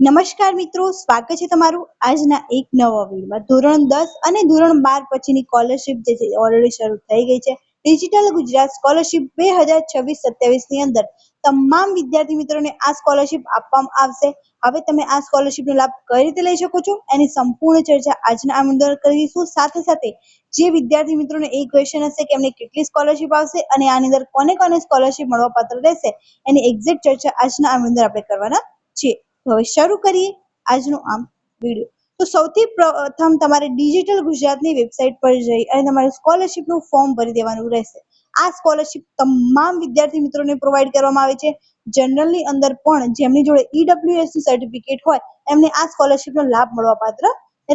નમસ્કાર મિત્રો, સ્વાગત છે તમારું આજના એક નવા વિડીયોમાં। ધોરણ 10 અને ધોરણ 12 પછીની સ્કોલરશિપ જે છે ઓલરેડી શરૂ થઈ ગઈ છે। ડિજિટલ ગુજરાત સ્કોલરશિપ 2026-27 ની અંદર તમામ વિદ્યાર્થી મિત્રોને આ સ્કોલરશિપ આપવામાં આવશે। હવે તમે આ સ્કોલરશિપનો લાભ કઈ રીતે લઈ શકો છો એની સંપૂર્ણ ચર્ચા આજના આ અંદર કરીશું। સાથે સાથે જે વિદ્યાર્થી મિત્રોને એ ક્વેશ્ચન હશે કે એમને કેટલી સ્કોલરશિપ આવશે અને આની અંદર કોને કોને સ્કોલરશિપ મળવા પાત્ર રહેશે એની એક્ઝેક્ટ ચર્ચા આજના આ અંદર આપણે કરવાના છીએ। હવે શરૂ કરીએ આજનો આમ વિડીયો। તો સૌથી પ્રથમ તમારે ડિજિટલ ગુજરાતની વેબસાઇટ પર જઈ અને તમારે સ્કોલરશિપનું ફોર્મ ભરી દેવાનું રહેશે। આ સ્કોલરશિપ તમામ વિદ્યાર્થી મિત્રોને પ્રોવાઈડ કરવામાં આવે છે। જનરલની અંદર પણ જેમની જોડે ઈડબ્લ્યુએસ નું સર્ટિફિકેટ હોય એમને આ સ્કોલરશિપનો લાભ મળવા પાત્ર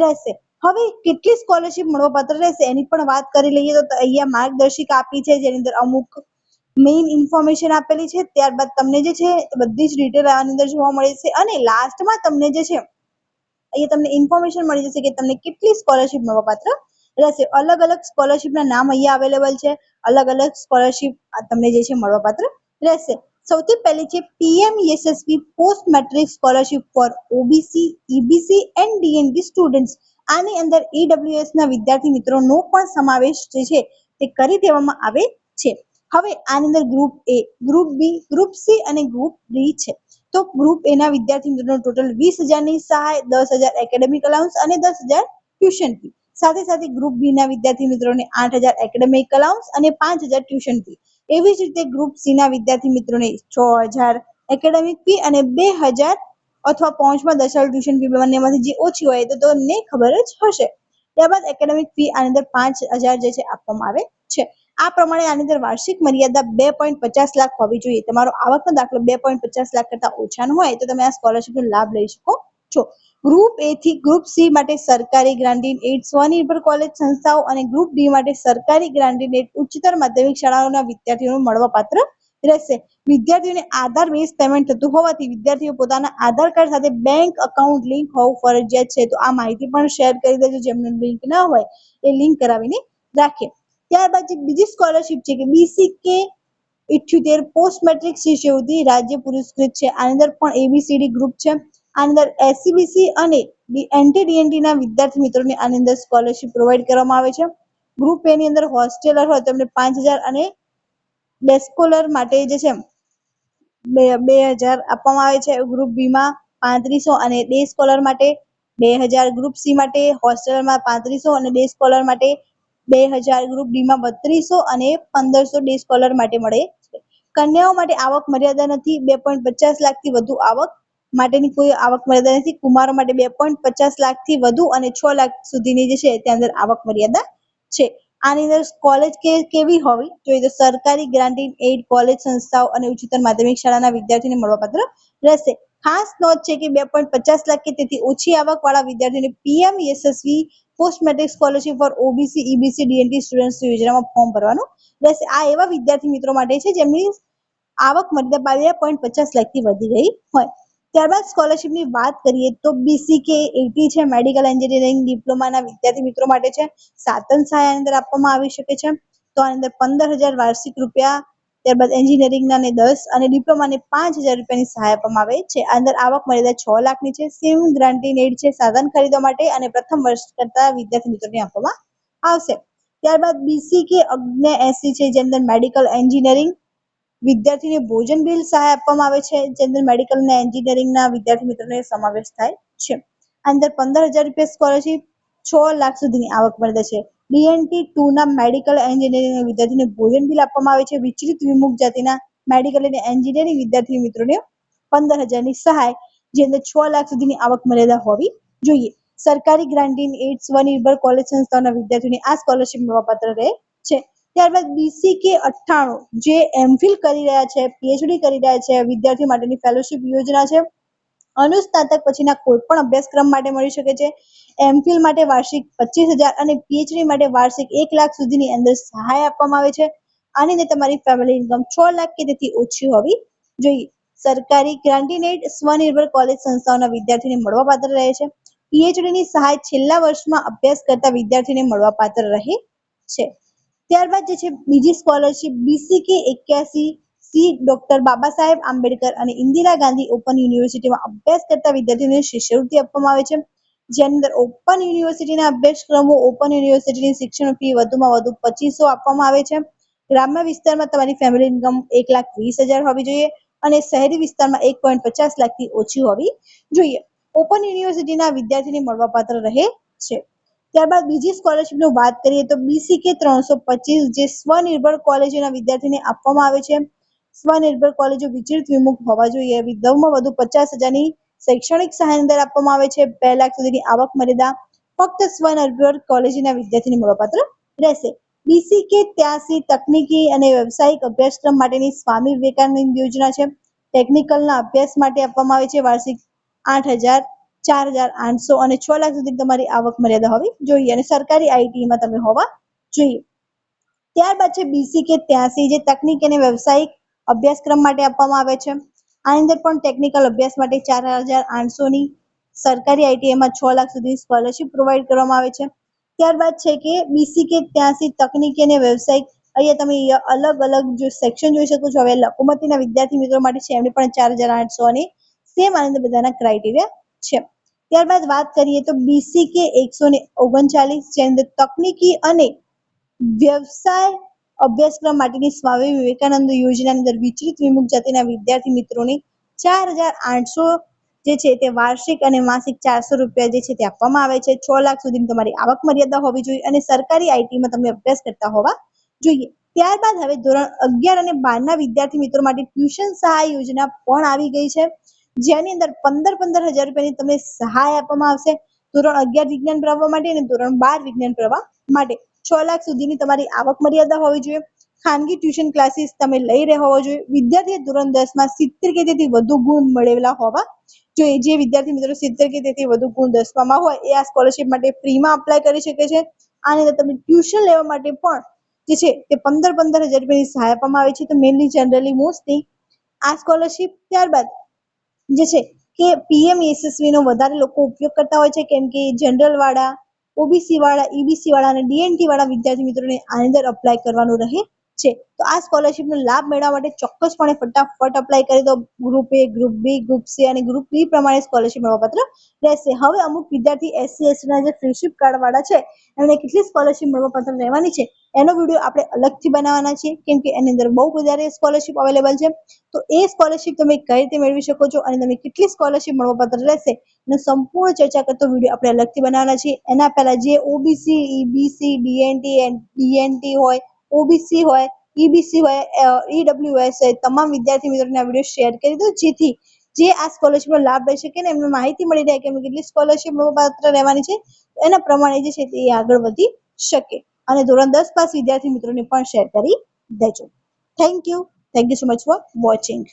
રહેશે। હવે કેટલી સ્કોલરશિપ મળવા પાત્ર રહેશે એની પણ વાત કરી લઈએ તો અહીંયા માર્ગદર્શિકા આપી છે જેની અંદર અમુક મેઇન ઇન્ફોર્મેશન આપેલી છે। ત્યારબાદ તમને જે છે બધી જ ડિટેલ આની અંદર જોવા મળે છે અને લાસ્ટમાં તમને જે છે અહીંયા તમને ઇન્ફોર્મેશન મળી જશે કે તમને કેટલી સ્કોલરશિપ મળવા પાત્ર રહેશે। અલગ અલગ સ્કોલરશિપના નામ અહીંયા અવેલેબલ છે। અલગ અલગ સ્કોલરશિપ તમને જે છે મળવા પાત્ર રહેશે। સૌથી પહેલી છે PMSSP post matric scholarship for OBC, EBC and DNT students. આની અંદર ઈડબ્લ્યુએસ ના વિદ્યાર્થી મિત્રોનો પણ સમાવેશ જે છે તે કરી દેવામાં આવે છે। હવે આની અંદર ગ્રુપ એ, ગ્રુપ બી, ગ્રુપ સી અને ગ્રુપ ડી છે। તો ગ્રુપ એ ના વિદ્યાર્થી મિત્રોનો ટોટલ 20,000 ની સહાય, 10,000 એકેડેમિક અલાઉન્સ અને 10,000 ટ્યુશન ફી। સાથે સાથે ગ્રુપ બી ના વિદ્યાર્થી મિત્રોને 8,000 એકેડેમિક અલાઉન્સ અને 5,000 ટ્યુશન ફી। એવી જ રીતે ગ્રુપ સી ના વિદ્યાર્થી મિત્રોને 6,000 એકેડેમિક ફી અને 2,000 અથવા પહોંચમાં 10,000 ટ્યુશન ફી, બંનેમાંથી જે ઓછી હોય તો તમને ખબર જ હશે। ત્યારબાદ એકેડેમિક ફી આની અંદર 5,000 જે છે આપવામાં આવે છે। આ પ્રમાણે આની અંદર વાર્ષિક મર્યાદા 2.50 લાખ હોવી જોઈએ। તમારો આવકનો દાખલો 2.50 લાખ કરતા ઓછાનો હોય તો તમે આ સ્કોલરશિપનો લાભ લઈ શકો છો। ગ્રુપ એ થી ગ્રુપ સી માટે સરકારી ગ્રાન્ટીન એડ સ્વનિર્ભર કોલેજ સંસ્થાઓ અને ગ્રુપ ડી માટે સરકારી ગ્રાન્ટીન એડ ઉચ્ચતર માધ્યમિક શાળાઓના વિદ્યાર્થીઓને મળવા પાત્ર રહેશે। વિદ્યાર્થીઓને આધાર બેઝ પેમેન્ટ થતું હોવાથી વિદ્યાર્થીઓ પોતાના આધાર કાર્ડ સાથે બેંક અકાઉન્ટ લિંક હોવું ફરજિયાત છે। તો આ માહિતી પણ શેર કરી દેજો, જેમને લિંક ના હોય એ લિંક કરાવીને રાખે। ત્યારબાદ જે બીજી સ્કોલરશિપ છે કે BCK 78 પોસ્ટ મેટ્રિક શિષ્યવૃત્તિ રાજ્ય પુરસ્કૃત છે। આની અંદર પણ એબીસીડી ગ્રુપ છે। આની અંદર એસસીબીસી અને એનટીડીએનટી ના વિદ્યાર્થી મિત્રોને આની અંદર સ્કોલરશિપ પ્રોવાઈડ કરવામાં આવે છે। ગ્રુપ એ ની અંદર હોસ્ટેલર હોય તો એમને 5,000 અને ડે સ્કોલર માટે જે છે 2,000 આપવામાં આવે છે। ગ્રુપ બી માં 3500 અને ડે સ્કોલર માટે 2,000, ગ્રુપ સી માટે હોસ્ટેલરમાં 3500 અને ડે સ્કોલર માટે 2,000, ગ્રુપ ડી માં 3200 અને 1,500 ડે સ્કોલર માટે મળે છે। કન્યાઓ માટે આવક મર્યાદા નથી। 2.50 લાખ થી વધુ આવક માટેની કોઈ આવક મર્યાદા નથી। કુમારો માટે 2.50 લાખ થી વધુ અને 6 લાખ સુધીની જે છે ત્યાં અંદર આવક મર્યાદા છે। આની અંદર કોલેજ કેવી હોવી જોઈએ તો સરકારી ગ્રાન્ટીન એડ કોલેજ સંસ્થાઓ અને ઉચ્ચતર માધ્યમિક શાળાના વિદ્યાર્થીઓને મળવાપાત્ર રહેશે। ખાસ નોંધ છે કે 2.50 લાખ કે તેથી ઓછી આવક વાળા વિદ્યાર્થીઓને PMSSV post matric scholarship for OBC, EBC, DNT students યોજનામાં ફોર્મ ભરવાનું રહેશે। આ એવા વિદ્યાર્થી મિત્રો માટે છે જેમની આવક મર્યાદા 2.50 લાખ થી વધી ગઈ હોય। ત્યારબાદ સ્કોલરશિપની વાત કરીએ તો BCK 80 છે, મેડિકલ એન્જિનિયરિંગ ડિપ્લોમાના વિદ્યાર્થી મિત્રો માટે છે। સાધન સહાય અંદર આપવામાં આવી શકે છે। તો આની અંદર 15,000 વાર્ષિક રૂપિયા, ત્યારબાદ એન્જિનિયરિંગના ને 10 અને ડિપ્લોમાને 5,000 રૂપિયાની સહાય આપવામાં આવે છે। આ અંદર આવક મર્યાદા 6 લાખની છે। સેમ ગ્રાન્ટીન એડ છે સાધન ખરીદવા માટે અને પ્રથમ વર્ષ કરતા વિદ્યાર્થી મિત્રોને આપવામાં આવશે। ત્યારબાદ BCK 79 છે જે અંદર મેડિકલ એન્જિનિયરિંગ વિદ્યાર્થીને ભોજન બિલ સહાય આપવામાં આવે છે, જે અંદર મેડિકલ અને એન્જિનિયરિંગના વિદ્યાર્થી મિત્રોને સમાવેશ થાય છે। અંદર 15,000 રૂપિયા સ્કોલરશિપ, 6 લાખ સુધીની આવક મર્યાદા છે। ડીએનટી 2 ના મેડિકલ એન્જિનિયરિંગ વિદ્યાર્થીને ભોજન બિલ આપવામાં આવે છે। વિચલિત વિમુખ જાતિના મેડિકલ અને એન્જિનિયરિંગ વિદ્યાર્થી મિત્રોને 15,000 ની સહાય, જે અંદર 6 લાખ સુધીની આવક મર્યાદા હોવી જોઈએ। સરકારી ગ્રાન્ટીન એડ સ્વનિર્ભર કોલેજ સંસ્થાઓના વિદ્યાર્થીઓને આ સ્કોલરશિપ મળવાપાત્ર રહે છે। ત્યારબાદ BCK 98 જે એમફિલ કરી રહ્યા છે, પીએચડી કરી રહ્યા છે વિદ્યાર્થી માટેની ફેલોશિપ યોજના છે। અનુસ્નાતક પછીના કોઈ પણ અભ્યાસક્રમ માટે મળી શકે છે। એમફિલ માટે વાર્ષિક 25,000 અને પીએચડી માટે વાર્ષિક 1 લાખ સુધીની અંદર સહાય આપવામાં આવે છે। આની અંદર તમારી ફેમિલી ઇન્કમ 6 લાખ કે તેથી ઓછી હોવી જોઈએ। સરકારી ગ્રાન્ટીન એડ સ્વનિર્ભર કોલેજ સંસ્થાઓના વિદ્યાર્થીને મળવાપાત્ર રહે છે। પીએચડી ની સહાય છેલ્લા વર્ષમાં અભ્યાસ કરતા વિદ્યાર્થીને મળવાપાત્ર રહે છે। ત્યારબાદ જે છે બીજી scholarship BCK 81 C doctor Baba Saheb Ambedkar અને ઇન્દિરા ગાંધી ઓપન યુનિવર્સિટીમાં અભ્યાસ કરતા વિદ્યાર્થીઓને શિષ્યવૃત્તિ આપવામાં આવે છે, જેની અંદર ઓપન યુનિવર્સિટીના અભ્યાસક્રમો, ઓપન યુનિવર્સિટીની શિક્ષણ ફી વધુમાં વધુ 2500 આપવામાં આવે છે. ગ્રામ્ય વિસ્તારમાં તમારી ફેમિલી ઇન્કમ 1,20,000 હોવી જોઈએ અને શહેરી વિસ્તારમાં 1.50 લાખથી ઓછી હોવી જોઈએ. ઓપન યુનિવર્સિટીના વિદ્યાર્થીને મળવાપાત્ર રહે છે. ત્યારબાદ બીજી સ્કોલરશીપની વાત કરીએ તો BCK 325 જે સ્વનિર્ભર કોલેજોના વિદ્યાર્થીને આપવામાં આવે છે. સ્વનિર્ભર કોલેજો વિચલિત વિમુખ હોવા જોઈએ. વધુમાં વધુ 50,000ની શૈક્ષણિક સહાય દર આપવામાં આવે છે. 2 લાખ સુધીની આવક મર્યાદા ફક્ત સ્વનિર્ભર કોલેજના વિદ્યાર્થીને મળવાપાત્ર રહેશે. BCK 83 તકનીકી અને વ્યવસાયિક અભ્યાસક્રમ માટેની સ્વામી વિવેકાનંદ યોજના છે. ટેકનિકલના અભ્યાસ માટે આપવામાં આવે છે. વાર્ષિક 8,000, 4,800 અને 6 લાખ સુધી તમારી આવક મર્યાદા હોવી જોઈએ અને સરકારી આઈટીમાં તમે હોવા જોઈએ. ત્યારબાદ છે BCK 83 જે તકનીકી અને વ્યવસાયિક અભ્યાસક્રમ માટે આપવામાં આવે છે. આની અંદર પણ ટેકનિકલ અભ્યાસ માટે 4,800ની, સરકારી આઈટીઆઈમાં 6 લાખ સુધી સ્કોલરશીપ પ્રોવાઈડ કરવામાં આવે છે. ત્યારબાદ છે કે BCK 83 તકનીકી અને વ્યવસાયિક, અહીંયા તમે અલગ અલગ જો સેક્શન જોઈ શકો છો. હવે લઘુમતીના વિદ્યાર્થી મિત્રો માટે છે એમને પણ 4,800 અને સેમ આનંદ બધાના ક્રાઇટેરિયા છે. ત્યારબાદ વાત કરીએ તો BCK 139 જેની અંદર તકનીકી અને વ્યવસાય અભ્યાસક્રમ માટેની સ્વામી વિવેકાનંદ યોજનાની અંદર વિચલિત વિમુખ જાતિના વિદ્યાર્થી મિત્રોને 4,800 જે છે તે વાર્ષિક અને માસિક 400 રૂપિયા જે છે તે આપવામાં આવે છે. 6 લાખ સુધીની તમારી આવક મર્યાદા હોવી જોઈએ અને સરકારી આઈટીમાં તમે અભ્યાસ કરતા હોવા જોઈએ. ત્યારબાદ હવે ધોરણ 11 અને 12ના વિદ્યાર્થી મિત્રો માટે ટ્યુશન સહાય યોજના પણ આવી ગઈ છે, જેની અંદર 15,000 રૂપિયાની તમને સહાય આપવામાં આવશે. ધોરણ 11 વિજ્ઞાન પ્રવાહ માટે અને ધોરણ 12 વિજ્ઞાન પ્રવાહ માટે 6 લાખ સુધીની તમારી આવક મર્યાદા હોવી જોઈએ. ખાનગી ટ્યુશન ક્લાસીસ તમે લઈ રહ્યા હોવા જોઈએ. વિદ્યાર્થીએ ધોરણ 10માં 70 કે તેથી વધુ ગુણ મેળવેલા હોવા જોઈએ. જે વિદ્યાર્થી મિત્રો 70 કે તેથી વધુ ગુણ 10માં હોય એ આ સ્કોલરશીપ માટે ફ્રીમાં અપ્લાય કરી શકે છે. આની અંદર તમે ટ્યુશન લેવા માટે પણ જે છે તે 15,000 રૂપિયાની સહાય આપવામાં આવે છે. તો મેનલી જનરલી મોસ્ટલી આ સ્કોલરશીપ ત્યારબાદ જે છે કે PMSSB નો વધારે લોકો ઉપયોગ કરતા હોય છે, કેમ કે જનરલ વાળા, ઓબીસી વાળા, ઈબીસી વાળા અને ડીએનટી વાળા વિદ્યાર્થી મિત્રોને આની અંદર અપ્લાય કરવાનું રહે છે. તો આ સ્કોલરશીપનો લાભ મેળવવા માટે ચોક્કસપણે ફટાફટ અપ્લાય કરી દો. Group A, group B, group C અને ગ્રુપ D પ્રમાણે સ્કોલરશીપ મળવાપાત્ર રહેશે. હવે અમુક વિદ્યાર્થી SC ST ના જે ફ્રીશીપ કાર્ડ વાળા છે એમને કેટલી સ્કોલરશીપ મળવાપાત્ર રહેવાની છે એનો વિડીયો આપણે અલગથી બનાવવાના છીએ, કેમ કે એની અંદર બહુ વધારે સ્કોલરશીપ અવેલેબલ છે. તો એ સ્કોલરશીપ તમે કઈ રીતે મેળવી શકો છો અને તમે કેટલી સ્કોલરશીપ મળવાપાત્ર રહેશે એનો સંપૂર્ણ ચર્ચા કરતો વિડીયો આપણે અલગથી બનાવવાના છીએ. એના પહેલા જે ઓબીસી, ઈબીસી, ડીએનટી હોય, ઓબીસી હોય, ઈબીસી હોય, ઈડબ્લ્યુએસ હોય, તમામ વિદ્યાર્થી મિત્રોને આ વિડીયો શેર કરી દો, જેથી જે આ સ્કોલરશીપનો લાભ લઈ શકે ને એમને માહિતી મળી રહે કે કેટલી સ્કોલરશીપ મળવાપાત્ર રહેવાની છે. એના પ્રમાણે જે છે તે આગળ વધી શકે અને ધોરણ 10 પાસ વિદ્યાર્થી મિત્રોને પણ શેર કરી દેજો. Thank you so much for watching.